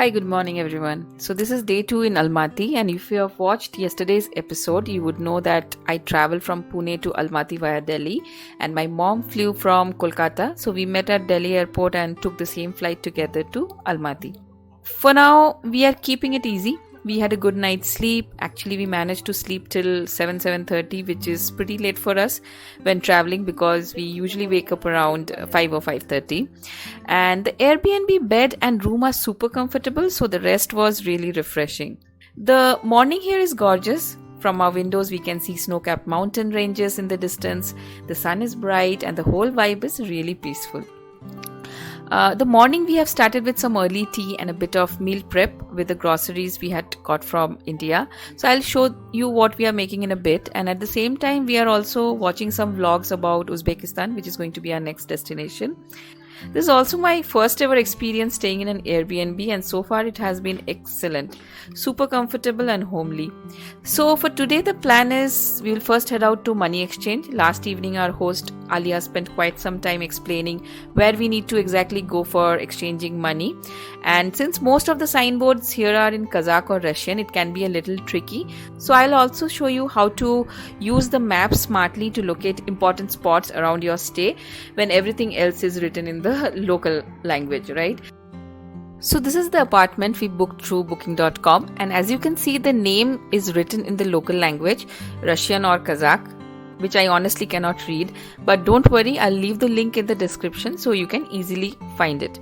Hi, good morning everyone. So this is day 2 in Almaty, and if you have watched yesterday's episode, you would know that I traveled from Pune to Almaty via Delhi, and my mom flew from Kolkata. So we met at Delhi airport and took the same flight together to Almaty. For now, we are keeping it easy. We had a good night's sleep. Actually, we managed to sleep till 7:30, which is pretty late for us when traveling because we usually wake up around 5 or 5:30. And the Airbnb bed and room are super comfortable, so the rest was really refreshing. The morning here is gorgeous. From our windows, we can see snow-capped mountain ranges in the distance. The sun is bright and the whole vibe is really peaceful. The morning we have started with some early tea and a bit of meal prep with the groceries we had got from India. So I'll show you what we are making in a bit, and at the same time we are also watching some vlogs about Uzbekistan, which is going to be our next destination. This is also my first ever experience staying in an Airbnb, and so far it has been excellent. Super comfortable and homely. So for today the plan is we will first head out to money exchange. Last evening our host Alia spent quite some time explaining where we need to exactly go for exchanging money. And since most of the signboards here are in Kazakh or Russian, it can be a little tricky. So I'll also show you how to use the map smartly to locate important spots around your stay when everything else is written in the local language, right? So this is the apartment we booked through booking.com, and as you can see the name is written in the local language, Russian or Kazakh, which I honestly cannot read, but don't worry, I'll leave the link in the description so you can easily find it.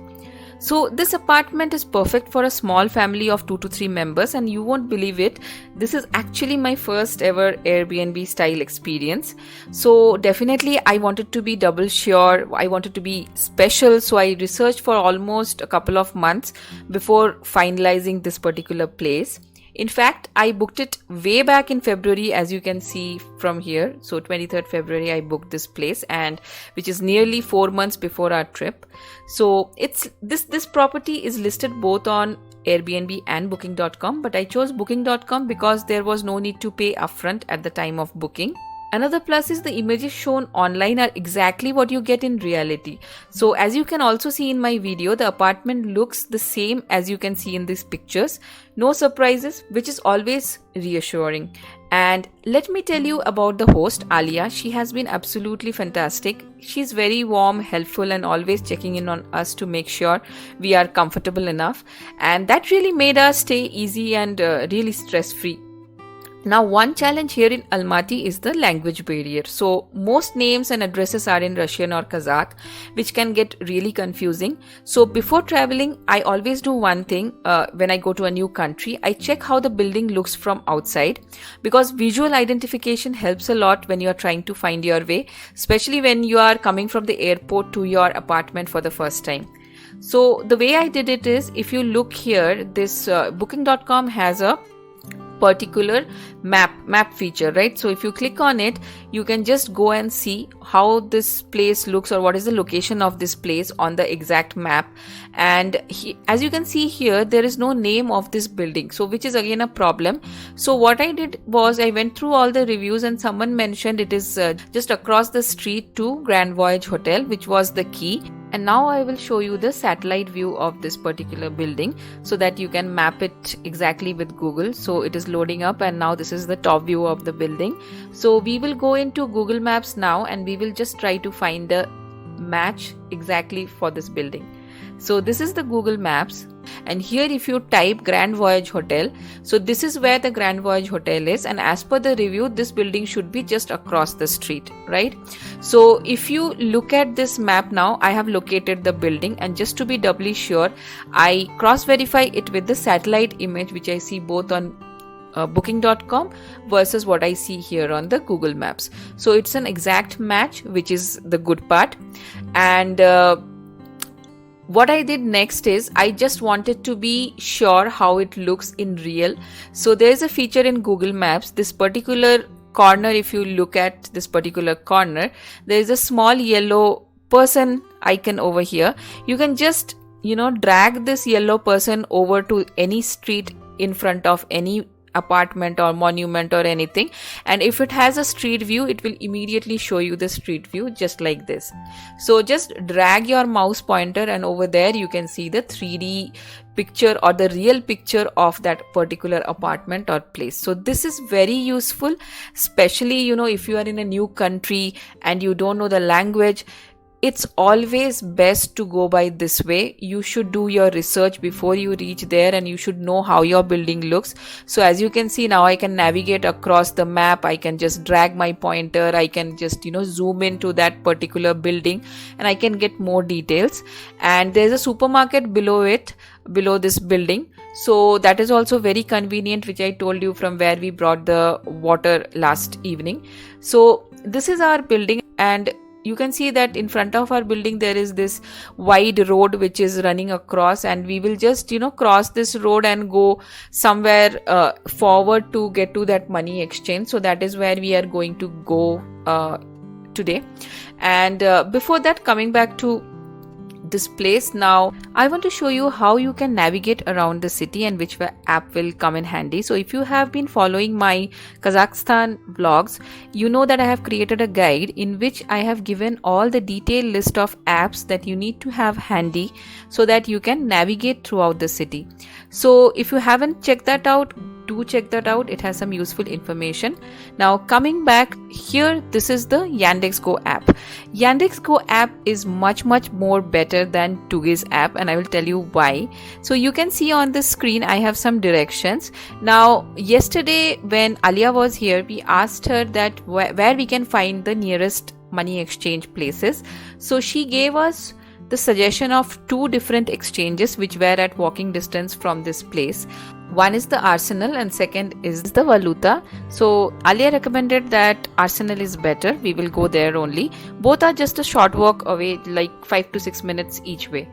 So this apartment is perfect for a small family of 2 to 3 members, and you won't believe it, this is actually my first ever Airbnb style experience. So definitely I wanted to be double sure, I wanted to be special, so I researched for almost a couple of months before finalizing this particular place. In fact, I booked it way back in February, as you can see from here. So 23rd February I booked this place, and which is nearly 4 months before our trip. So it's this property is listed both on Airbnb and booking.com, but I chose booking.com because there was no need to pay upfront at the time of booking. Another plus is the images shown online are exactly what you get in reality. So as you can also see in my video, the apartment looks the same as you can see in these pictures. No surprises, which is always reassuring. And let me tell you about the host, Alia. She has been absolutely fantastic. She's very warm, helpful, and always checking in on us to make sure we are comfortable enough. And that really made us stay easy and really stress-free. Now, one challenge here in Almaty is the language barrier. So most names and addresses are in Russian or Kazakh, which can get really confusing. So before traveling, I always do one thing when I go to a new country. I check how the building looks from outside, because visual identification helps a lot when you are trying to find your way, especially when you are coming from the airport to your apartment for the first time. So the way I did it is, if you look here, this booking.com has a particular map feature, right? So if you click on it, you can just go and see how this place looks or what is the location of this place on the exact map. And as you can see here, there is no name of this building, so which is again a problem. So what I did was I went through all the reviews, and someone mentioned it is just across the street to Grand Voyage Hotel, which was the key. And now I will show you the satellite view of this particular building so that you can map it exactly with Google. So it is loading up, and now this is the top view of the building. So we will go into Google Maps now, and we will just try to find a match exactly for this building. So this is the Google Maps, and here if you type Grand Voyage Hotel, so this is where the Grand Voyage Hotel is, and as per the review this building should be just across the street, right? So if you look at this map now, I have located the building, and just to be doubly sure, I cross verify it with the satellite image which I see both on booking.com versus what I see here on the Google Maps. So it's an exact match, which is the good part. And what I did next is I just wanted to be sure how it looks in real. So there is a feature in Google Maps, this particular corner, if you look at this particular corner, there is a small yellow person icon over here. You can just drag this yellow person over to any street in front of any apartment or monument or anything, and if it has a street view, it will immediately show you the street view just like this. So just drag your mouse pointer and over there you can see the 3D picture or the real picture of that particular apartment or place. So this is very useful, especially if you are in a new country and you don't know the language. It's always best to go by this way. You should do your research before you reach there, and you should know how your building looks. So as you can see now, I can navigate across the map. I can just drag my pointer. I can just zoom into that particular building, and I can get more details. And there's a supermarket below this building, so that is also very convenient, which I told you from where we brought the water last evening. So this is our building, and you can see that in front of our building there is this wide road which is running across, and we will just cross this road and go somewhere forward to get to that money exchange. So that is where we are going to go today. And before that, coming back to this place, now I want to show you how you can navigate around the city and which app will come in handy. So if you have been following my Kazakhstan vlogs, you know that I have created a guide in which I have given all the detailed list of apps that you need to have handy so that you can navigate throughout the city. So if you haven't checked that out, do check that out. It has some useful information. Now coming back here, this is the Yandex Go app. Yandex Go app is much more better than Tugis app, and I will tell you why. So you can see on the screen I have some directions. Now yesterday when Alia was here, we asked her that where we can find the nearest money exchange places. So she gave us the suggestion of 2 different exchanges which were at walking distance from this place. One is the Arsenal and second is the Valuta. So Alia recommended that Arsenal is better. We will go there only. Both are just a short walk away, like 5 to 6 minutes each way.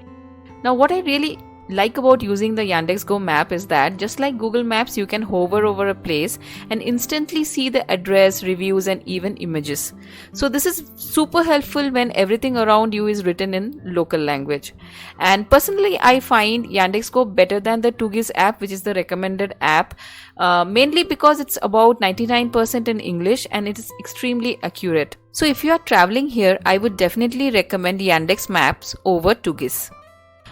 Now what I really like about using the Yandex Go map is that just like Google Maps, you can hover over a place and instantly see the address, reviews and even images. So this is super helpful when everything around you is written in local language. And personally, I find Yandex Go better than the Tugis app, which is the recommended app, mainly because it's about 99% in English and it is extremely accurate. So if you are traveling here, I would definitely recommend Yandex Maps over Tugis.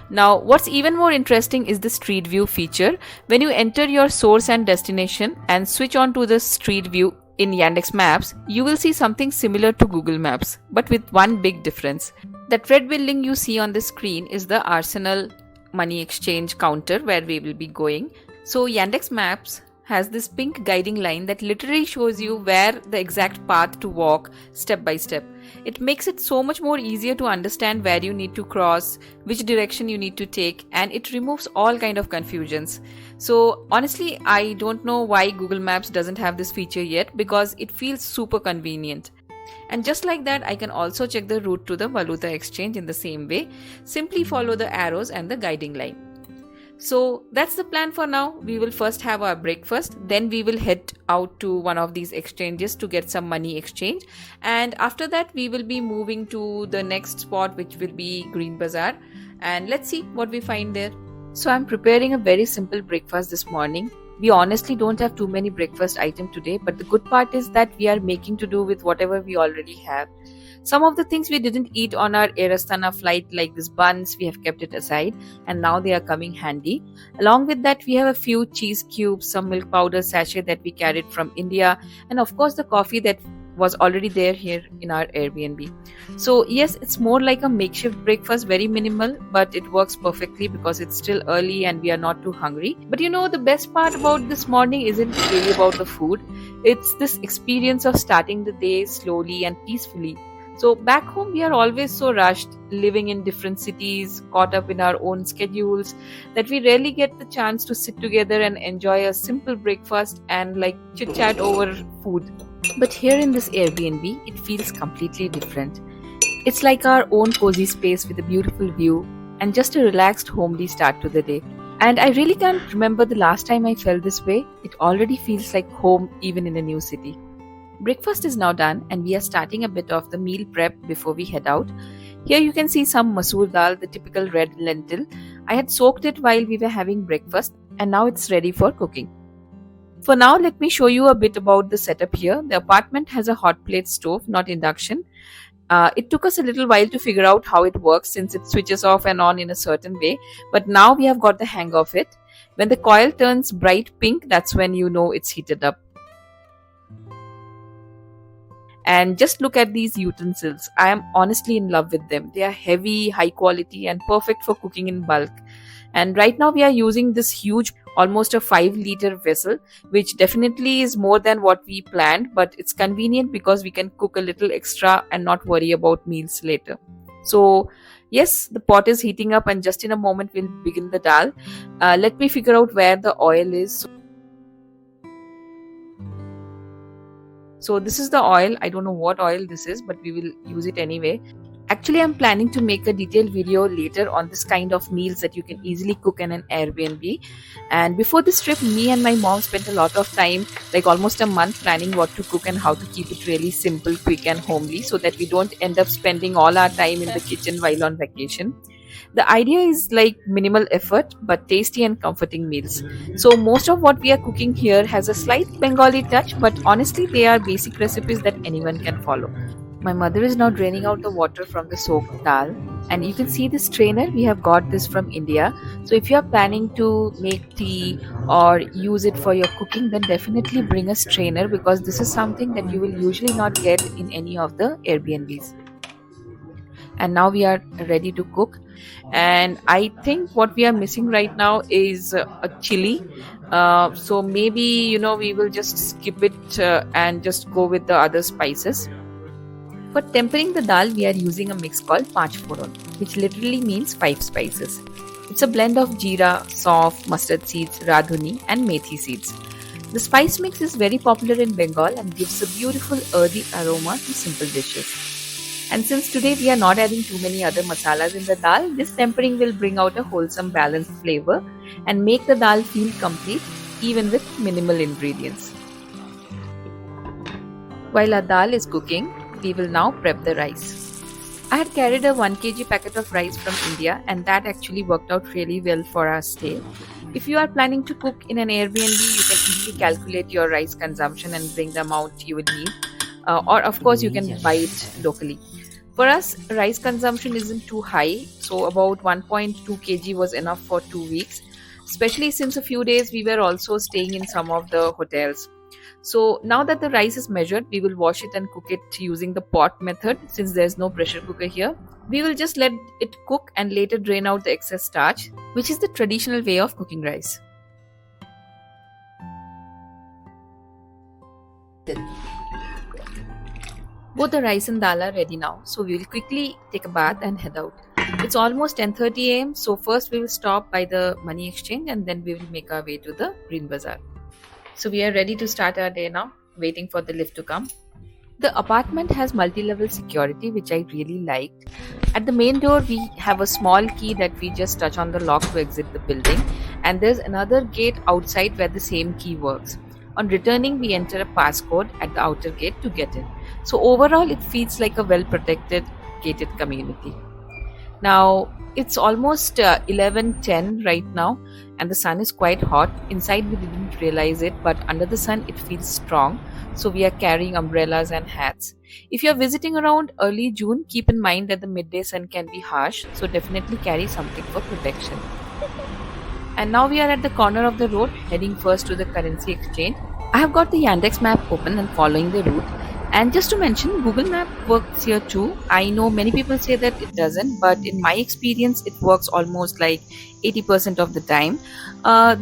Now, what's even more interesting is the street view feature. When you enter your source and destination and switch on to the street view in Yandex Maps, you will see something similar to Google Maps, but with one big difference. That red building you see on the screen is the Arsenal money exchange counter where we will be going. So Yandex Maps has this pink guiding line that literally shows you where the exact path to walk step by step. It makes it so much more easier to understand where you need to cross, which direction you need to take, and it removes all kind of confusions. So honestly, I don't know why Google Maps doesn't have this feature yet, because it feels super convenient. And just like that, I can also check the route to the Valuta exchange in the same way. Simply follow the arrows and the guiding line. So that's the plan for now. We will first have our breakfast, then we will head out to one of these exchanges to get some money exchange, and after that we will be moving to the next spot, which will be Green Bazaar, and let's see what we find there. So I'm preparing a very simple breakfast this morning. We honestly don't have too many breakfast items today, but the good part is that we are making to do with whatever we already have. Some of the things we didn't eat on our Air Astana flight, like these buns, we have kept it aside and now they are coming handy. Along with that, we have a few cheese cubes, some milk powder sachet that we carried from India, and of course the coffee that was already there here in our Airbnb. So yes, it's more like a makeshift breakfast, very minimal, but it works perfectly because it's still early and we are not too hungry. But the best part about this morning isn't really about the food. It's this experience of starting the day slowly and peacefully. So back home, we are always so rushed, living in different cities, caught up in our own schedules, that we rarely get the chance to sit together and enjoy a simple breakfast and chit chat over food. But here in this Airbnb, it feels completely different. It's like our own cozy space with a beautiful view and just a relaxed, homely start to the day. And I really can't remember the last time I felt this way. It already feels like home even in a new city. Breakfast is now done and we are starting a bit of the meal prep before we head out. Here you can see some masoor dal, the typical red lentil. I had soaked it while we were having breakfast and now it's ready for cooking. For now, let me show you a bit about the setup here. The apartment has a hot plate stove, not induction. It took us a little while to figure out how it works since it switches off and on in a certain way, but now we have got the hang of it. When the coil turns bright pink, that's when you know it's heated up. And just look at these utensils. I am honestly in love with them. They are heavy, high quality, and perfect for cooking in bulk. And right now we are using this huge, almost a 5-liter vessel, which definitely is more than what we planned, but it's convenient because we can cook a little extra and not worry about meals later. So yes, the pot is heating up, and just in a moment we'll begin the dal. Let me figure out where the oil is. So this is the oil. I don't know what oil this is, but we will use it anyway. Actually, I'm planning to make a detailed video later on this kind of meals that you can easily cook in an Airbnb. And before this trip, me and my mom spent a lot of time, like almost a month, planning what to cook and how to keep it really simple, quick and homely, so that we don't end up spending all our time in the kitchen while on vacation. The idea is like minimal effort but tasty and comforting meals. So most of what we are cooking here has a slight Bengali touch, but honestly they are basic recipes that anyone can follow. My mother is now draining out the water from the soaked dal, and you can see this strainer. We have got this from India. So if you are planning to make tea or use it for your cooking, then definitely bring a strainer, because this is something that you will usually not get in any of the Airbnbs. And now we are ready to cook, and I think what we are missing right now is a chili. So maybe we will just skip it and just go with the other spices. For tempering the dal, we are using a mix called Panch Foron, which literally means 5 spices. It's a blend of jeera, sauf, mustard seeds, radhuni and methi seeds. The spice mix is very popular in Bengal and gives a beautiful earthy aroma to simple dishes. And since today we are not adding too many other masalas in the dal, this tempering will bring out a wholesome balanced flavor and make the dal feel complete even with minimal ingredients. While our dal is cooking, we will now prep the rice. I had carried a 1 kg packet of rice from India, and that actually worked out really well for our stay. If you are planning to cook in an Airbnb, you can easily calculate your rice consumption and bring the amount you will need. Or of course you can buy it locally. For us, rice consumption isn't too high, so about 1.2 kg was enough for 2 weeks, especially since a few days we were also staying in some of the hotels. So now that the rice is measured, we will wash it and cook it using the pot method. Since there's no pressure cooker here, we will just let it cook and later drain out the excess starch, which is the traditional way of cooking rice. Both the rice and dal are ready now, so we will quickly take a bath and head out. It's almost 10:30 am, so first we will stop by the money exchange and then we will make our way to the Green Bazaar. So we are ready to start our day now, waiting for the lift to come. The apartment has multi-level security, which I really liked. At the main door, we have a small key that we just touch on the lock to exit the building, and there's another gate outside where the same key works. On returning, we enter a passcode at the outer gate to get in. So overall, it feels like a well-protected, gated community. Now, it's almost 11:10 right now, and the sun is quite hot. Inside we didn't realize it, but under the sun it feels strong, so we are carrying umbrellas and hats. If you are visiting around early June, keep in mind that the midday sun can be harsh, so definitely carry something for protection. And now we are at the corner of the road, heading first to the currency exchange. I have got the Yandex map open and following the route. And just to mention, Google Map works here too. I know many people say that it doesn't, but in my experience, it works almost like 80% of the time.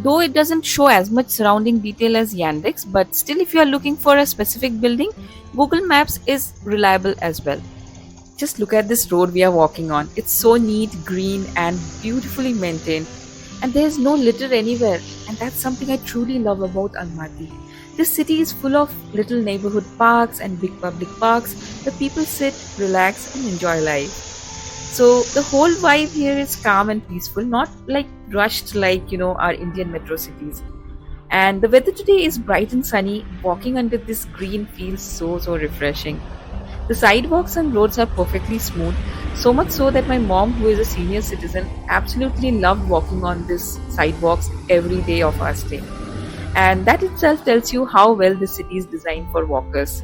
Though it doesn't show as much surrounding detail as Yandex, but still if you are looking for a specific building, Google Maps is reliable as well. Just look at this road we are walking on. It's so neat, green and beautifully maintained. And there's no litter anywhere. And that's something I truly love about Almaty. This city is full of little neighborhood parks and big public parks where people sit, relax and enjoy life. So the whole vibe here is calm and peaceful, not like rushed like our Indian metro cities. And the weather today is bright and sunny. Walking under this green feels so refreshing. The sidewalks and roads are perfectly smooth, so much so that my mom, who is a senior citizen, absolutely loved walking on these sidewalks every day of our stay. and that itself tells you how well this city is designed for walkers.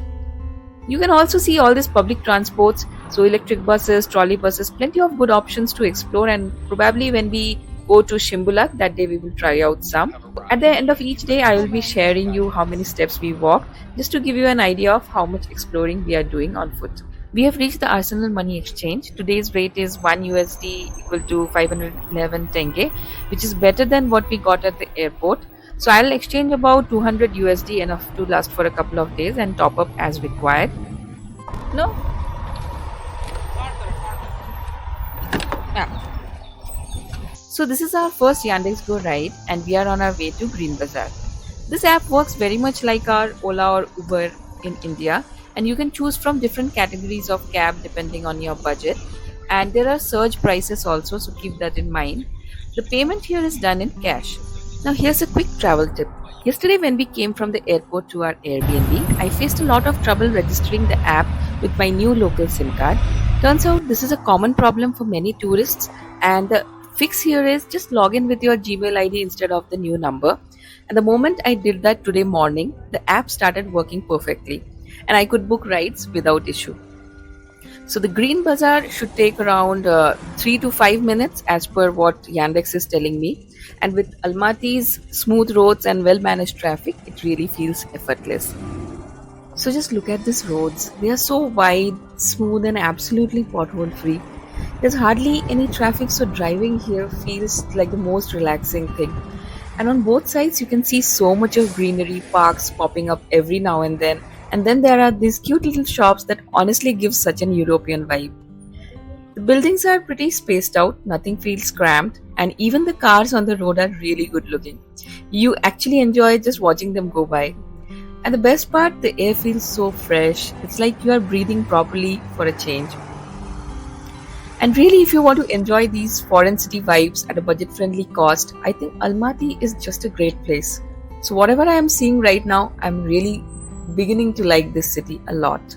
You can also see all these public transports, so electric buses, trolley buses, plenty of good options to explore, and probably when we go to Shimbulak that day we will try out some. At the end of each day I will be sharing you how many steps we walked, just to give you an idea of how much exploring we are doing on foot. We have reached the Arsenal money exchange. Today's rate is 1 USD equal to 511 tenge, which is better than what we got at the airport. So I'll exchange about 200 USD, enough to last for a couple of days, and top up as required. No? Yeah. So this is our first Yandex Go ride, and we are on our way to Green Bazaar. This app works very much like our Ola or Uber in India, and you can choose from different categories of cab depending on your budget. And there are surge prices also, so keep that in mind. The payment here is done in cash. Now here's a quick travel tip. Yesterday when we came from the airport to our Airbnb, I faced a lot of trouble registering the app with my new local SIM card. Turns out this is a common problem for many tourists, and the fix here is just log in with your Gmail ID instead of the new number. And the moment I did that today morning, the app started working perfectly, and I could book rides without issue. So the Green Bazaar should take around 3 to 5 minutes as per what Yandex is telling me. And with Almaty's smooth roads and well-managed traffic, it really feels effortless. So just look at these roads. They are so wide, smooth, and absolutely pothole-free. There's hardly any traffic, so driving here feels like the most relaxing thing. And on both sides, you can see so much of greenery, parks popping up every now and then. And then there are these cute little shops that honestly give such an European vibe. The buildings are pretty spaced out, nothing feels cramped, and even the cars on the road are really good looking. You actually enjoy just watching them go by. And the best part, the air feels so fresh. It's like you are breathing properly for a change. And really, if you want to enjoy these foreign city vibes at a budget-friendly cost, I think Almaty is just a great place. So whatever I am seeing right now, I'm really beginning to like this city a lot.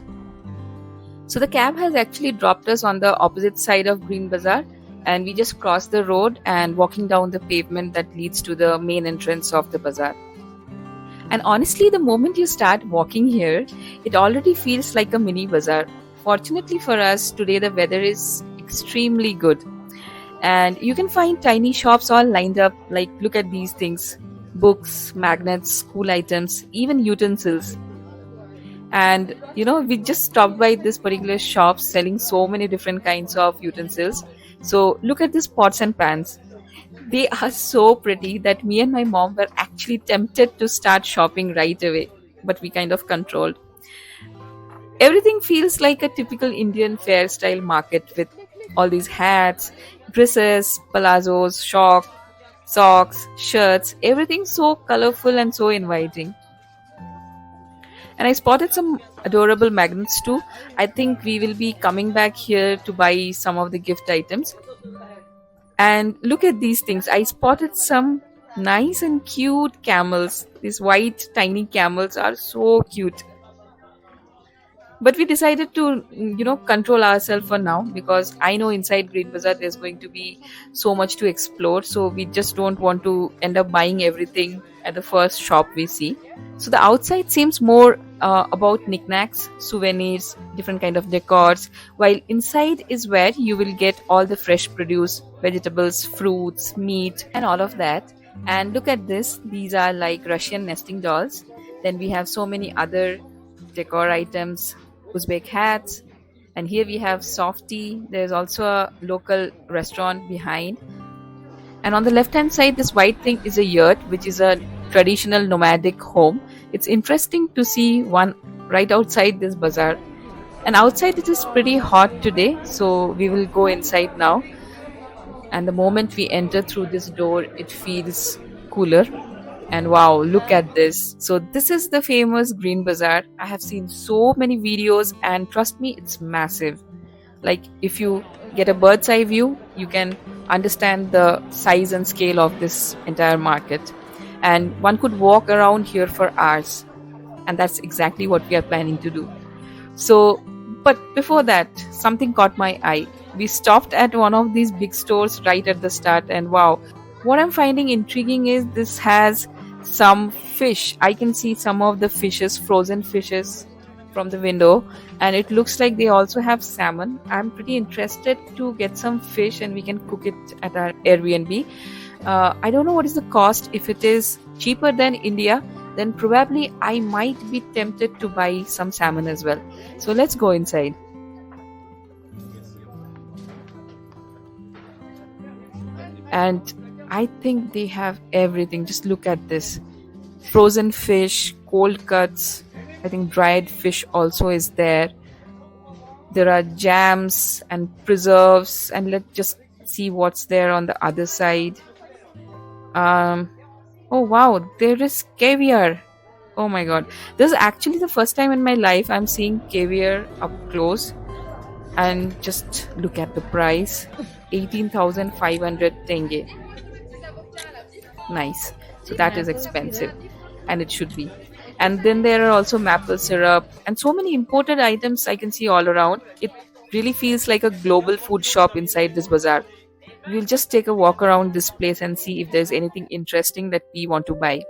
So the cab has actually dropped us on the opposite side of Green Bazaar, and we just crossed the road and walking down the pavement that leads to the main entrance of the bazaar. And honestly, the moment you start walking here, it already feels like a mini bazaar. Fortunately for us, today the weather is extremely good, and you can find tiny shops all lined up. Like, look at these things: books, magnets, school items, even utensils. And we just stopped by this particular shop selling so many different kinds of utensils. So look at these pots and pans. They are so pretty that me and my mom were actually tempted to start shopping right away, but we kind of controlled. Everything feels like a typical Indian fair style market, with all these hats, dresses, palazzos, socks, shirts, everything so colorful and so inviting. And I spotted some adorable magnets too. I think we will be coming back here to buy some of the gift items. And look at these things. I spotted some nice and cute camels. These white tiny camels are so cute. But we decided to, control ourselves for now, because I know inside Green Bazaar there's going to be so much to explore. So we just don't want to end up buying everything at the first shop we see. So the outside seems more about knickknacks, souvenirs, different kind of decors, while inside is where you will get all the fresh produce, vegetables, fruits, meat, and all of that. And look at this. These are like Russian nesting dolls. Then we have so many other decor items, Uzbek hats, and here we have soft tea. There's also a local restaurant behind. And on the left hand side, this white thing is a yurt, which is a traditional nomadic home. It's interesting to see one right outside this bazaar. And outside it is pretty hot today, so we will go inside now. And the moment we enter through this door, it feels cooler. And wow, look at this. So this is the famous Green Bazaar. I have seen so many videos, and trust me, it's massive. Like, if you get a bird's eye view, you can understand the size and scale of this entire market. And one could walk around here for hours. And that's exactly what we are planning to do. So, but before that, something caught my eye. We stopped at one of these big stores right at the start, and wow, what I'm finding intriguing is this has some fish. I can see some of the fishes, frozen fishes from the window, and it looks like they also have salmon. I'm pretty interested to get some fish and we can cook it at our Airbnb. I don't know what is the cost. If it is cheaper than India, then probably I might be tempted to buy some salmon as well. So let's go inside. And I think they have everything. Just look at this. Frozen fish, cold cuts. I think dried fish also is there. There are jams and preserves. And let's just see what's there on the other side. Oh wow, there is caviar. Oh my god. This is actually the first time in my life I'm seeing caviar up close. And just look at the price. 18,500 tenge. Nice. So that is expensive. And it should be. And then there are also maple syrup and so many imported items I can see all around. It really feels like a global food shop inside this bazaar. We'll just take a walk around this place and see if there's anything interesting that we want to buy.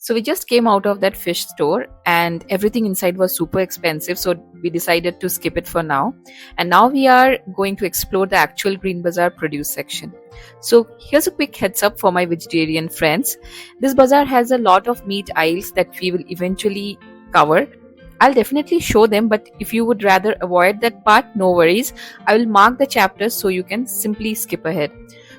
So we just came out of that fish store and everything inside was super expensive. So we decided to skip it for now. And now we are going to explore the actual Green Bazaar produce section. So here's a quick heads up for my vegetarian friends. This bazaar has a lot of meat aisles that we will eventually cover. I'll definitely show them, but if you would rather avoid that part, no worries. I will mark the chapters so you can simply skip ahead.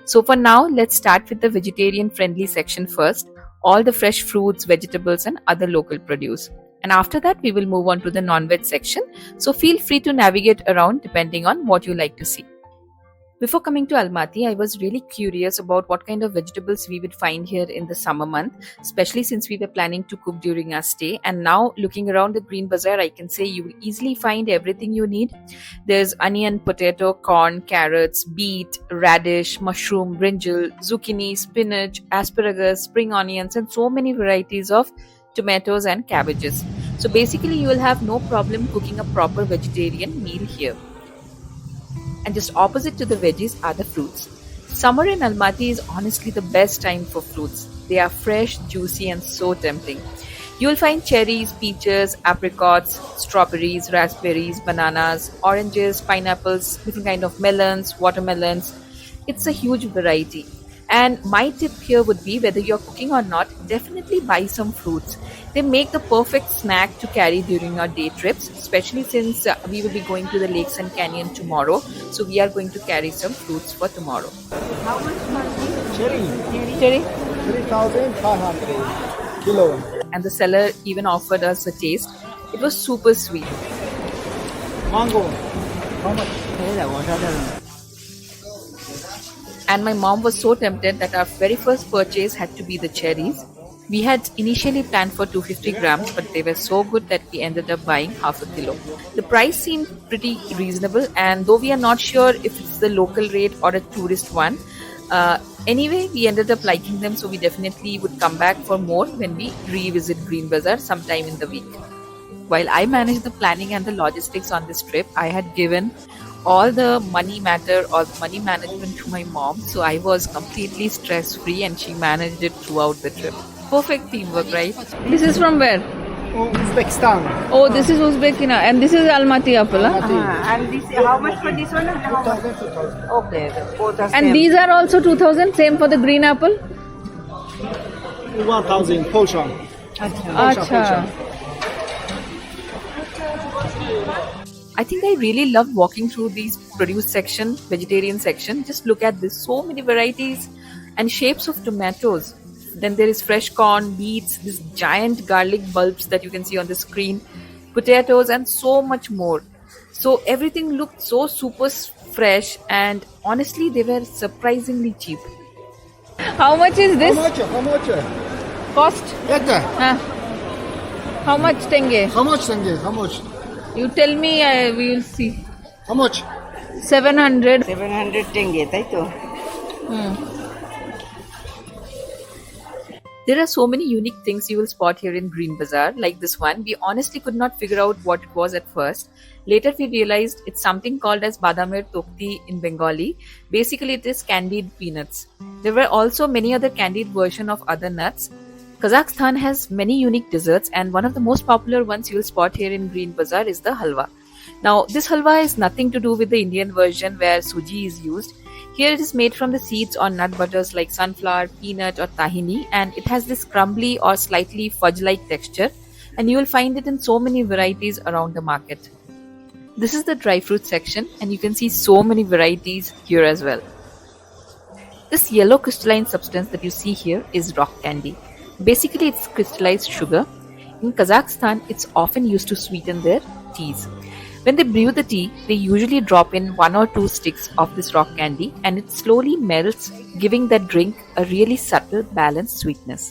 So for now, let's start with the vegetarian friendly section first. All the fresh fruits, vegetables and other local produce. And after that, we will move on to the non-veg section. So feel free to navigate around depending on what you like to see. Before coming to Almaty, I was really curious about what kind of vegetables we would find here in the summer month, especially since we were planning to cook during our stay. And now looking around the Green Bazaar, I can say you will easily find everything you need. There's onion, potato, corn, carrots, beet, radish, mushroom, brinjal, zucchini, spinach, asparagus, spring onions, and so many varieties of tomatoes and cabbages. So basically, you will have no problem cooking a proper vegetarian meal here. And just opposite to the veggies are the fruits. Summer in Almaty is honestly the best time for fruits. They are fresh, juicy and so tempting. You will find cherries, peaches, apricots, strawberries, raspberries, bananas, oranges, pineapples, different kind of melons, watermelons. It's a huge variety. And my tip here would be, whether you're cooking or not, definitely buy some fruits. They make the perfect snack to carry during our day trips, especially since we will be going to the lakes and canyon tomorrow. So we are going to carry some fruits for tomorrow. How much for cherry? Cherry? 3,500 kilo. And the seller even offered us a taste. It was super sweet. Mango. How much? And my mom was so tempted that our very first purchase had to be the cherries. We had initially planned for 250 grams, but they were so good that we ended up buying half a kilo. The price seemed pretty reasonable, and though we are not sure if it's the local rate or a tourist one, anyway, we ended up liking them, so we definitely would come back for more when we revisit Green Bazaar sometime in the week. While I managed the planning and the logistics on this trip, I had given all the money matter or money management to my mom, so I was completely stress free and she managed it throughout the trip. Perfect teamwork, right? This is from where? Uzbekistan. Oh, this is Uzbekistan and this is Almaty apple. And this, how much for this one? And how much? 2,000. Okay, both are And same. these are also 2000, same for the green apple? 1,000 Polshan. Acha. I think I really love walking through these produce section, vegetarian section. Just look at this, so many varieties and shapes of tomatoes. Then there is fresh corn, beets, this giant garlic bulbs that you can see on the screen, potatoes, and so much more. So everything looked so super fresh, and honestly they were surprisingly cheap. How much is this? How much? Cost? How much tenge? How much, Sanjay? How much? You tell me, we will see. How much? 700. 700 tenge, তাই তো? There are so many unique things you will spot here in Green Bazaar, like this one. We honestly could not figure out what it was at first. Later we realized it's something called as Badamer Tokti in Bengali. Basically it is candied peanuts. There were also many other candied versions of other nuts. Kazakhstan has many unique desserts, and one of the most popular ones you'll spot here in Green Bazaar is the halwa. Now this halwa is nothing to do with the Indian version where suji is used. Here it is made from the seeds or nut butters like sunflower, peanut or tahini, and it has this crumbly or slightly fudge-like texture, and you will find it in so many varieties around the market. This is the dry fruit section, and you can see so many varieties here as well. This yellow crystalline substance that you see here is rock candy. Basically it's crystallized sugar. In Kazakhstan, it's often used to sweeten their teas. When they brew the tea, they usually drop in 1 or 2 sticks of this rock candy, and it slowly melts, giving that drink a really subtle, balanced sweetness.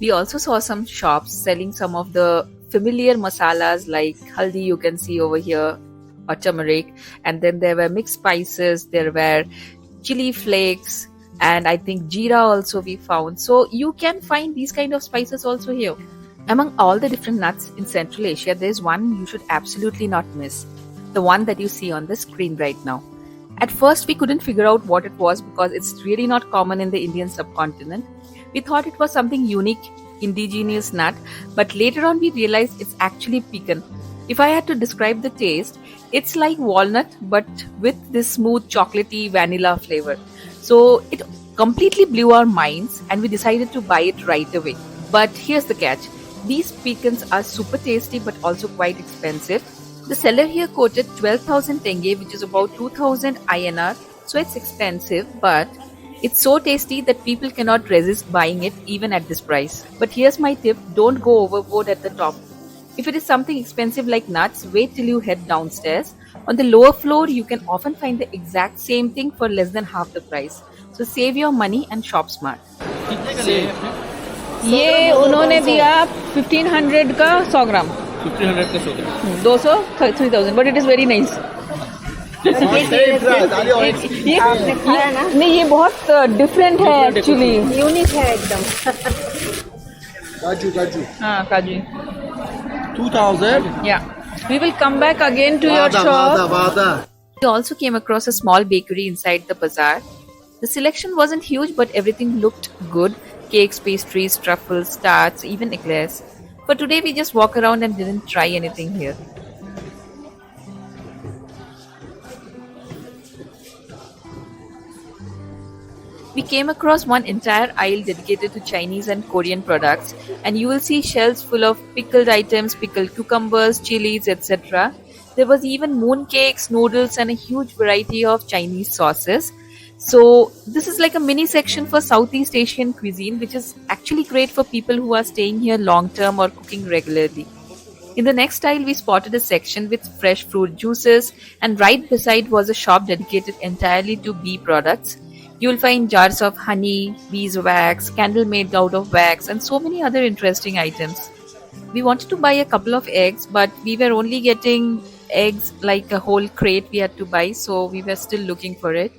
We also saw some shops selling some of the familiar masalas like haldi you can see over here, or turmeric, and then there were mixed spices, there were chili flakes, and I think jeera also we found. So you can find these kind of spices also here. Among all the different nuts in Central Asia, there is one you should absolutely not miss. The one that you see on the screen right now. At first we couldn't figure out what it was because it's really not common in the Indian subcontinent. We thought it was something unique, indigenous nut, but later on we realized it's actually pecan. If I had to describe the taste, it's like walnut but with this smooth chocolatey vanilla flavor. So it completely blew our minds and we decided to buy it right away. But here's the catch. These pecans are super tasty but also quite expensive. The seller here quoted 12,000 tenge, which is about 2,000 INR. So it's expensive, but it's so tasty that people cannot resist buying it even at this price. But here's my tip, don't go overboard at the top. If it is something expensive like nuts, wait till you head downstairs. On the lower floor, you can often find the exact same thing for less than half the price. So save your money and shop smart. ये उन्होंने दिया 1500 का 100 ग्राम 1500 का 100 ग्राम 200 3000 but it is very nice नहीं ये बहुत different है actually unique है एकदम काजू हाँ काजू 2000 yeah we will come back again to your shop. We also came across a small bakery inside the bazaar. The selection wasn't huge but everything looked good. Cakes, pastries, truffles, tarts, even eclairs. For today we just walk around and didn't try anything here. We came across one entire aisle dedicated to Chinese and Korean products, and you will see shelves full of pickled items, pickled cucumbers, chilies, etc. There was even mooncakes, noodles, and a huge variety of Chinese sauces. So this is like a mini section for Southeast Asian cuisine, which is actually great for people who are staying here long term or cooking regularly. In the next aisle, we spotted a section with fresh fruit juices, and right beside was a shop dedicated entirely to bee products. You will find jars of honey, beeswax, candle made out of wax, and so many other interesting items. We wanted to buy a couple of eggs, but we were only getting eggs like a whole crate we had to buy, so we were still looking for it.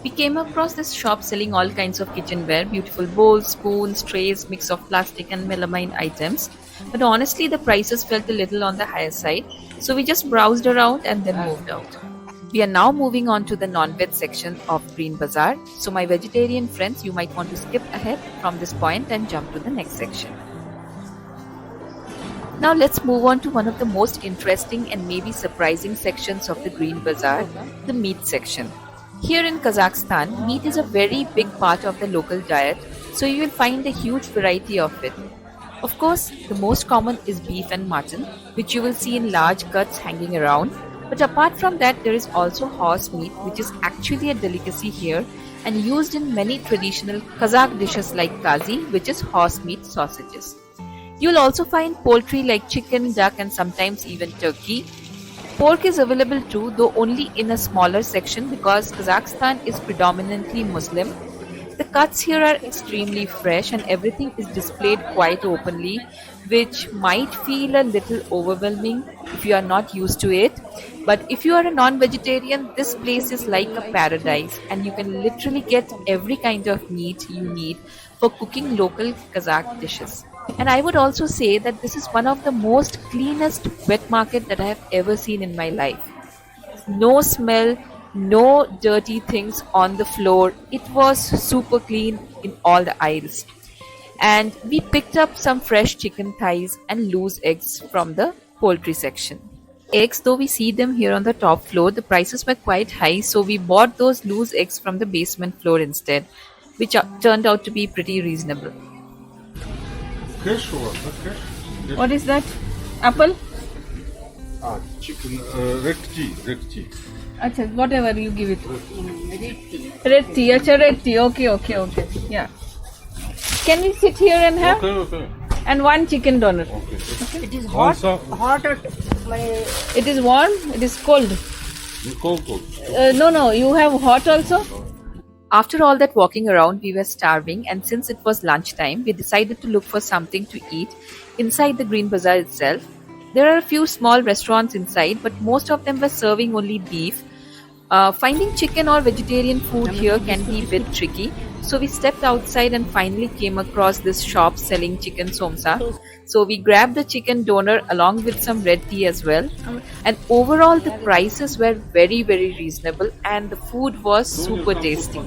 We came across this shop selling all kinds of kitchenware, beautiful bowls, spoons, trays, mix of plastic and melamine items. But honestly, the prices felt a little on the higher side, so we just browsed around and then moved out. We are now moving on to the non-veg section of Green Bazaar. So my vegetarian friends, you might want to skip ahead from this point and jump to the next section. Now let's move on to one of the most interesting and maybe surprising sections of the Green Bazaar, the meat section. Here in Kazakhstan, meat is a very big part of the local diet, so you will find a huge variety of it. Of course, the most common is beef and mutton, which you will see in large cuts hanging around. But apart from that, there is also horse meat, which is actually a delicacy here and used in many traditional Kazakh dishes like kazi, which is horse meat sausages. You'll also find poultry like chicken, duck, and sometimes even turkey. Pork is available too, though only in a smaller section because Kazakhstan is predominantly Muslim. The cuts here are extremely fresh and everything is displayed quite openly, which might feel a little overwhelming if you are not used to it. But if you are a non vegetarian, this place is like a paradise and you can literally get every kind of meat you need for cooking local Kazakh dishes. And I would also say that this is one of the most cleanest wet market that I have ever seen in my life. No smell, no dirty things on the floor. It was super clean in all the aisles. And we picked up some fresh chicken thighs and loose eggs from the poultry section. Eggs, though we see them here on the top floor, the prices were quite high, so we bought those loose eggs from the basement floor instead, which turned out to be pretty reasonable. Cash or not cash? What is that? Apple? Chicken, rekti. Acha, whatever you give it. Red tea. Acha, red tea. Okay. Yeah. Can we sit here and have? Okay. And one chicken doner. Okay. It is hot. Hot or It is warm. It is cold. Cold. No. You have hot also. After all that walking around, we were starving, and since it was lunchtime, we decided to look for something to eat inside the Green Bazaar itself. There are a few small restaurants inside, but most of them were serving only beef. Finding chicken or vegetarian food here can be a bit tricky, so we stepped outside and finally came across this shop selling chicken Samsa. So we grabbed the chicken doner along with some red tea as well. And overall, the prices were very, very reasonable and the food was super tasty.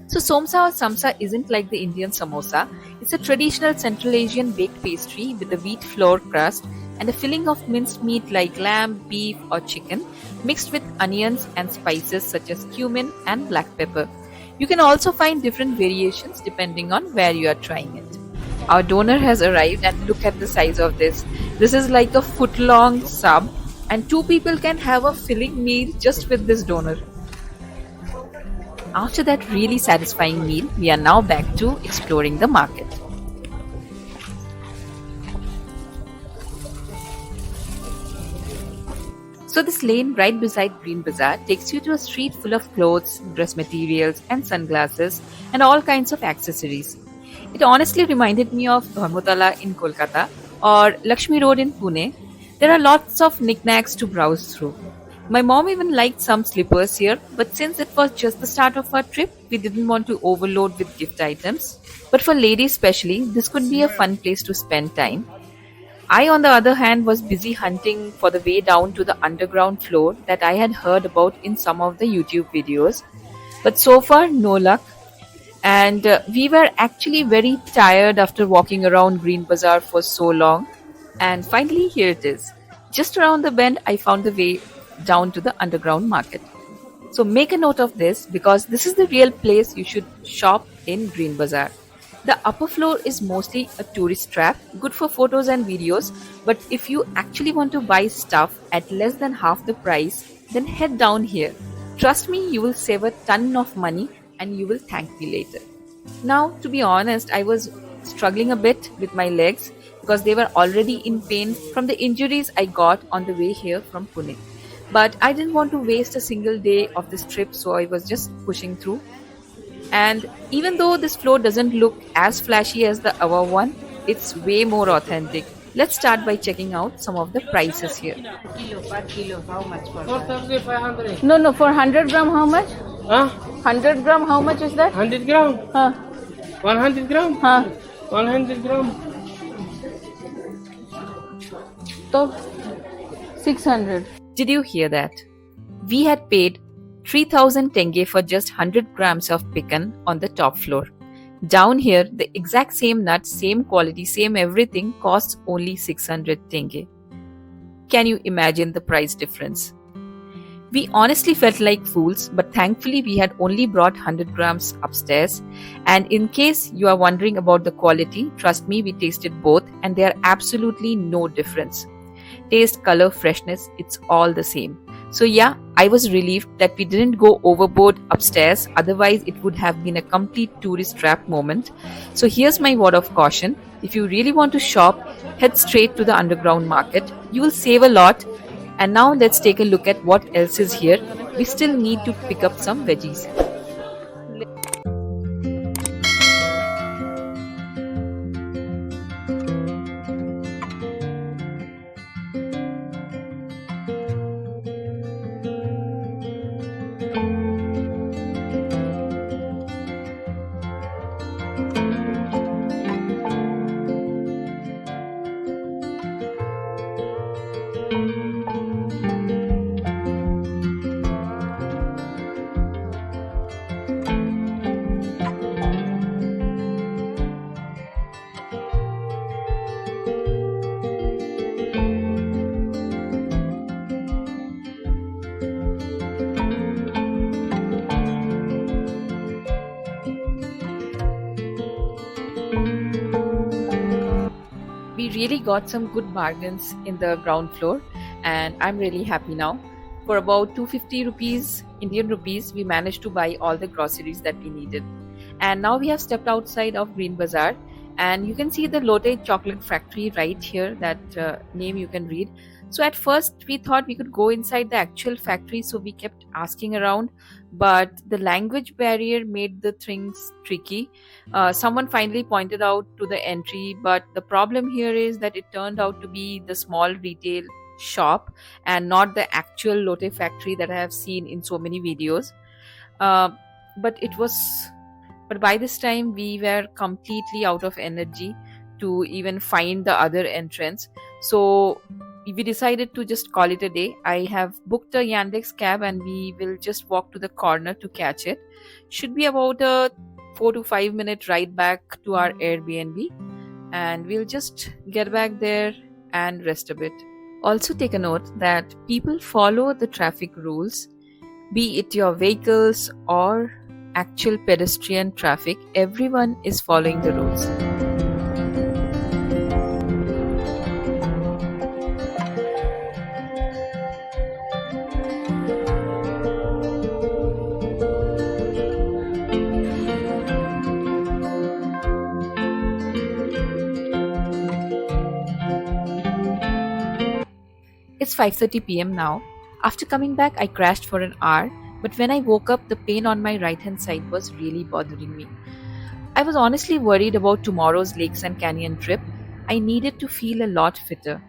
So Samsa or Samsa isn't like the Indian samosa. It's a traditional Central Asian baked pastry with a wheat flour crust and a filling of minced meat like lamb, beef or chicken mixed with onions and spices such as cumin and black pepper. You can also find different variations depending on where you are trying it. Our doner has arrived and look at the size of this. This is like a foot-long sub and 2 people can have a filling meal just with this doner. After that really satisfying meal, we are now back to exploring the market. So this lane right beside Green Bazaar takes you to a street full of clothes, dress materials and sunglasses and all kinds of accessories. It honestly reminded me of Dharmotala in Kolkata or Lakshmi Road in Pune. There are lots of knickknacks to browse through. My mom even liked some slippers here, but since it was just the start of our trip, we didn't want to overload with gift items. But for ladies especially, this could be a fun place to spend time. I, on the other hand, was busy hunting for the way down to the underground floor that I had heard about in some of the YouTube videos. But so far, no luck. And we were actually very tired after walking around Green Bazaar for so long. And finally, here it is. Just around the bend, I found the way down to the underground market. So make a note of this because this is the real place you should shop in Green Bazaar. The upper floor is mostly a tourist trap, good for photos and videos, but if you actually want to buy stuff at less than half the price, then head down here. Trust me, you will save a ton of money and you will thank me later. Now, to be honest, I was struggling a bit with my legs because they were already in pain from the injuries I got on the way here from Pune. But I didn't want to waste a single day of this trip, so I was just pushing through. And even though this floor doesn't look as flashy as the other one, it's way more authentic. Let's start by checking out some of the prices here. per kilo, how much for that? 500. No, for 100 gram how much? Huh? 100 gram how much is that? 100 gram? 100 gram? 100 gram. So 600. Did you hear that? We had paid 3000 tenge for just 100 grams of pecan on the top floor. Down here, the exact same nut, same quality, same everything costs only 600 tenge. Can you imagine the price difference? We honestly felt like fools, but thankfully we had only brought 100 grams upstairs. And in case you are wondering about the quality, trust me, we tasted both and there are absolutely no difference. taste, color, freshness, it's all the same. So yeah, I was relieved that we didn't go overboard upstairs, otherwise it would have been a complete tourist trap moment. So here's my word of caution. If you really want to shop, head straight to the underground market. You will save a lot. And now let's take a look at what else is here. We still need to pick up some veggies. We really got some good bargains in the ground floor, and I'm really happy now. For about 250 rupees, Indian rupees, we managed to buy all the groceries that we needed. And now we have stepped outside of Green Bazaar, and you can see the Lotte chocolate factory right here, that name you can read. So at first we thought we could go inside the actual factory, so we kept asking around, but the language barrier made the things tricky. Someone finally pointed out to the entry, but the problem here is that it turned out to be the small retail shop and not the actual Lotte factory that I have seen in so many videos. Uh, but it was but by this time we were completely out of energy to even find the other entrance. So we decided to just call it a day. I have booked a Yandex cab and we will just walk to the corner to catch it. Should be about a 4 to 5 minute ride back to our Airbnb, and we'll just get back there and rest a bit. Also, take a note that people follow the traffic rules, be it your vehicles or actual pedestrian traffic, everyone is following the rules. It's 5:30 p.m. now. After coming back, I crashed for an hour, but when I woke up, the pain on my right hand side was really bothering me. I was honestly worried about tomorrow's lakes and canyon trip. I needed to feel a lot fitter.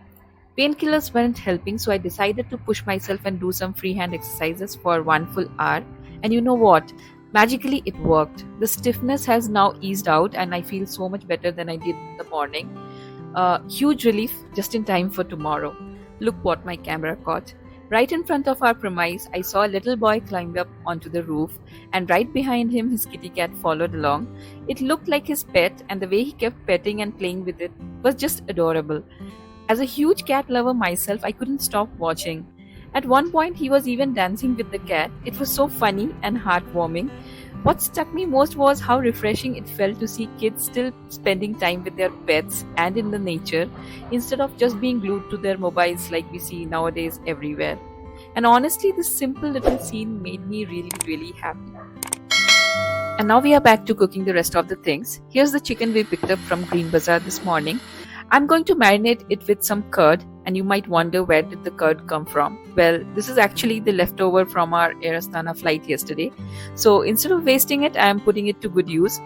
Painkillers weren't helping, so I decided to push myself and do some freehand exercises for one full hour. And you know what? Magically, it worked. The stiffness has now eased out, and I feel so much better than I did in the morning. Huge relief just in time for tomorrow. Look what my camera caught. Right in front of our premise, I saw a little boy climb up onto the roof, and right behind him, his kitty cat followed along. It looked like his pet, and the way he kept petting and playing with it was just adorable. As a huge cat lover myself, I couldn't stop watching. At one point, he was even dancing with the cat. It was so funny and heartwarming. What struck me most was how refreshing it felt to see kids still spending time with their pets and in the nature instead of just being glued to their mobiles like we see nowadays everywhere. And honestly, this simple little scene made me really, really happy. And now we are back to cooking the rest of the things. Here's the chicken we picked up from Green Bazaar this morning. I'm going to marinate it with some curd, and you might wonder, where did the curd come from? Well, this is actually the leftover from our Air Astana flight yesterday. So instead of wasting it, I am putting it to good use.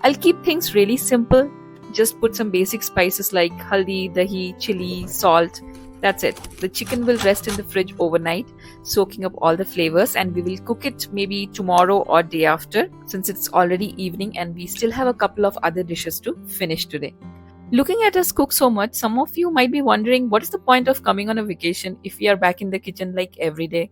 I'll keep things really simple. Just put some basic spices like haldi, dahi, chili, salt. That's it. The chicken will rest in the fridge overnight, soaking up all the flavors, and we will cook it maybe tomorrow or day after, since it's already evening and we still have a couple of other dishes to finish today. Looking at us cook so much, some of you might be wondering, what is the point of coming on a vacation if we are back in the kitchen like every day?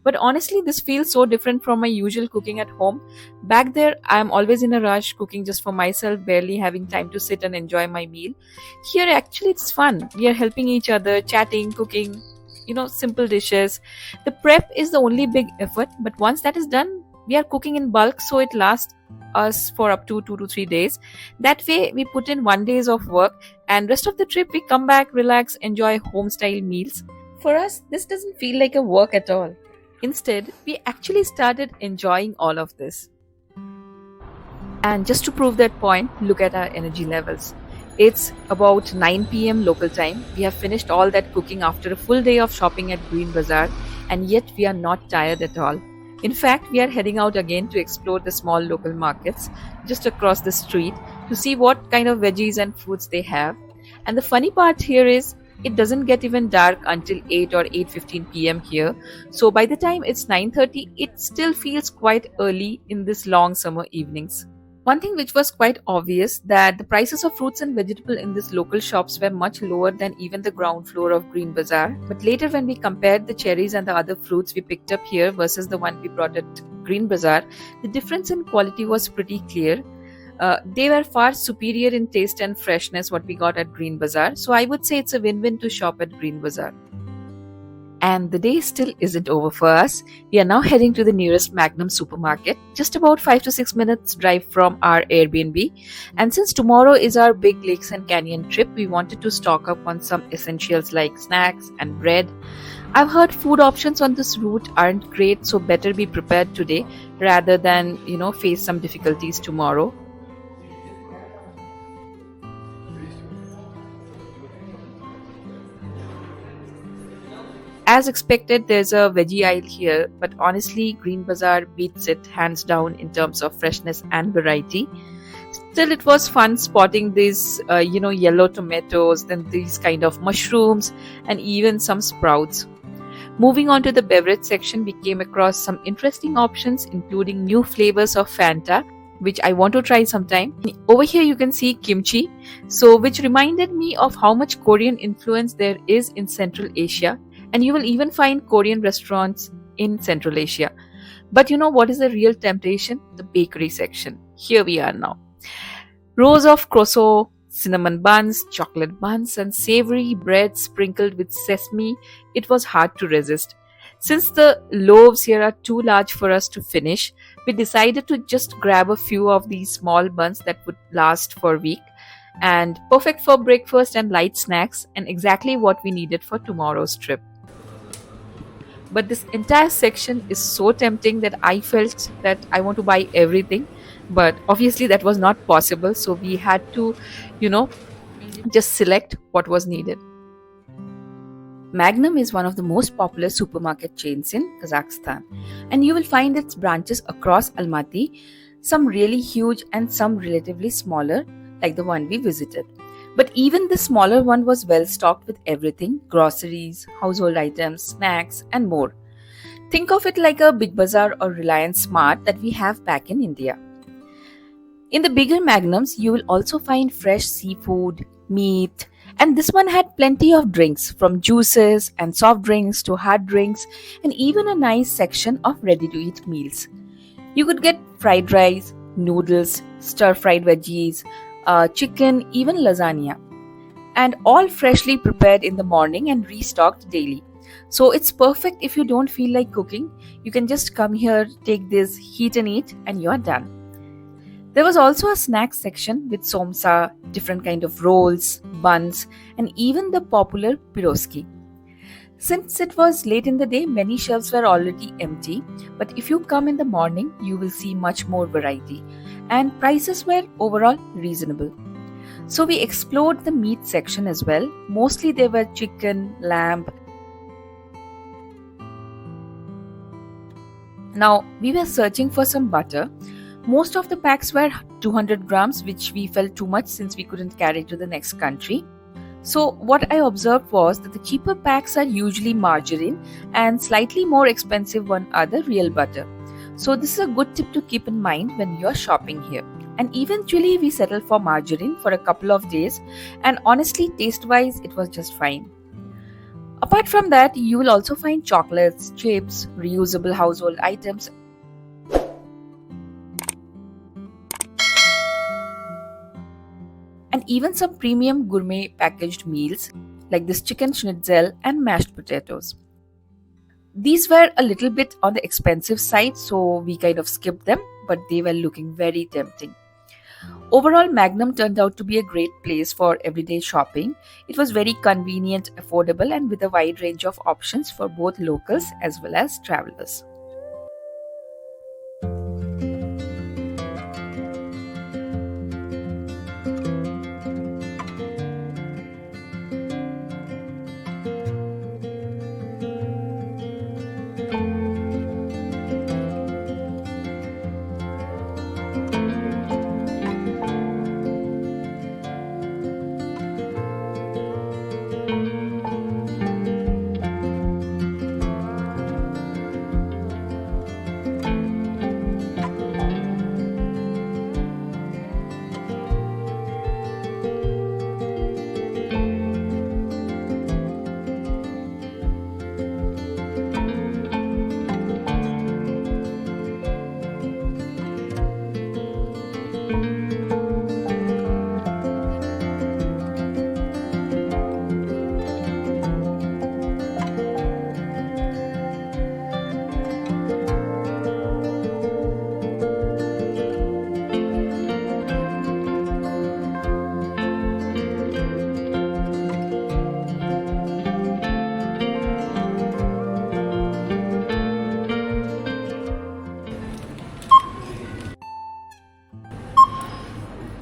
But honestly, this feels so different from my usual cooking at home. Back there, I am always in a rush, cooking just for myself, barely having time to sit and enjoy my meal. Here, actually, it's fun. We are helping each other, chatting, cooking, simple dishes. The prep is the only big effort, but once that is done, we are cooking in bulk, so it lasts us for up to 2 to 3 days. That way, we put in 1 day of work and rest of the trip we come back, relax, enjoy home style meals. For us, this doesn't feel like a work at all. Instead, we actually started enjoying all of this. And just to prove that point, look at our energy levels. It's about 9 p.m. local time. We have finished all that cooking after a full day of shopping at Green Bazaar, and yet we are not tired at all. In fact, we are heading out again to explore the small local markets just across the street to see what kind of veggies and fruits they have. And the funny part here is it doesn't get even dark until 8 or 8:15 p.m. here. So by the time it's 9:30, it still feels quite early in this long summer evenings. One thing which was quite obvious that the prices of fruits and vegetables in these local shops were much lower than even the ground floor of Green Bazaar. But later when we compared the cherries and the other fruits we picked up here versus the one we brought at Green Bazaar, the difference in quality was pretty clear. They were far superior in taste and freshness what we got at Green Bazaar. So I would say it's a win-win to shop at Green Bazaar. And the day still isn't over for us. We are now heading to the nearest Magnum supermarket, just about 5 to 6 minutes drive from our Airbnb. And since tomorrow is our big lakes and canyon trip, we wanted to stock up on some essentials like snacks and bread. I've heard food options on this route aren't great, so better be prepared today rather than, face some difficulties tomorrow. As expected, there's a veggie aisle here, but honestly, Green Bazaar beats it hands down in terms of freshness and variety. Still, it was fun spotting these, yellow tomatoes, then these kind of mushrooms, and even some sprouts. Moving on to the beverage section, we came across some interesting options, including new flavors of Fanta, which I want to try sometime. Over here, you can see kimchi, which reminded me of how much Korean influence there is in Central Asia. And you will even find Korean restaurants in Central Asia. But you know what is the real temptation? The bakery section. Here we are now. Rows of croissants, cinnamon buns, chocolate buns, and savory bread sprinkled with sesame. It was hard to resist. Since the loaves here are too large for us to finish, we decided to just grab a few of these small buns that would last for a week. And perfect for breakfast and light snacks, and exactly what we needed for tomorrow's trip. But this entire section is so tempting that I felt that I want to buy everything. But obviously that was not possible. So we had to, just select what was needed. Magnum is one of the most popular supermarket chains in Kazakhstan. And you will find its branches across Almaty, some really huge and some relatively smaller, like the one we visited. But even the smaller one was well stocked with everything: groceries, household items, snacks, and more. Think of it like a Big Bazaar or Reliance Smart that we have back in India. In the bigger Magnums, you will also find fresh seafood, meat, and this one had plenty of drinks, from juices and soft drinks to hard drinks, and even a nice section of ready-to-eat meals. You could get fried rice, noodles, stir-fried veggies, chicken, even lasagna, and all freshly prepared in the morning and restocked daily. So it's perfect if you don't feel like cooking. You can just come here, take this, heat and eat, and you're done. There was also a snack section with Samsa, different kind of rolls, buns, and even the popular piroski. Since it was late in the day, many shelves were already empty, but if you come in the morning, you will see much more variety. And prices were overall reasonable. So we explored the meat section as well. Mostly they were chicken, lamb. Now we were searching for some butter. Most of the packs were 200 grams, which we felt too much since we couldn't carry to the next country. So what I observed was that the cheaper packs are usually margarine and slightly more expensive one are the real butter. So this is a good tip to keep in mind when you're shopping here. And eventually we settled for margarine for a couple of days, and honestly, taste-wise, it was just fine. Apart from that, you will also find chocolates, chips, reusable household items, and even some premium gourmet packaged meals like this chicken schnitzel and mashed potatoes. These were a little bit on the expensive side, so we kind of skipped them, but they were looking very tempting. Overall, Magnum turned out to be a great place for everyday shopping. It was very convenient, affordable, and with a wide range of options for both locals as well as travelers.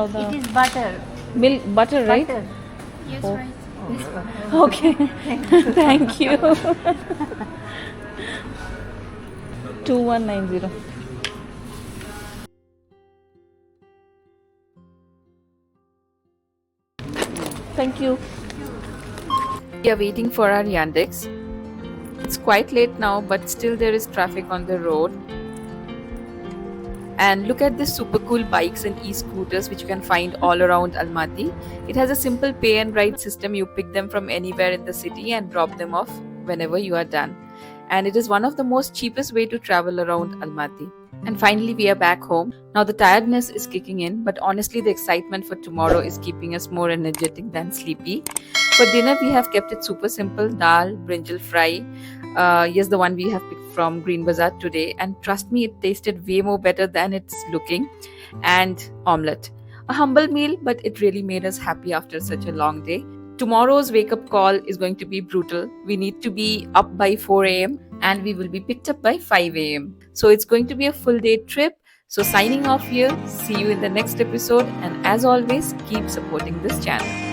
It is butter. Milk butter, right? Butter. Yes, Oh. right. Okay. Thank you. 2190. Thank you. We are waiting for our Yandex. It's quite late now, but still there is traffic on the road. And look at this super cool bikes and e-scooters which you can find all around Almaty. It has a simple pay and ride system. You pick them from anywhere in the city and drop them off whenever you are done. And it is one of the most cheapest way to travel around Almaty. And finally we are back home. Now the tiredness is kicking in, but honestly the excitement for tomorrow is keeping us more energetic than sleepy. For dinner we have kept it super simple: dal, brinjal fry. Yes, the one we have picked from Green Bazaar today, and trust me, it tasted way more better than it's looking. And omelette. A humble meal, but it really made us happy after such a long day. Tomorrow's wake up call is going to be brutal. We need to be up by 4 a.m. and we will be picked up by 5 a.m. So it's going to be a full day trip. So signing off here, see you in the next episode, and as always, keep supporting this channel.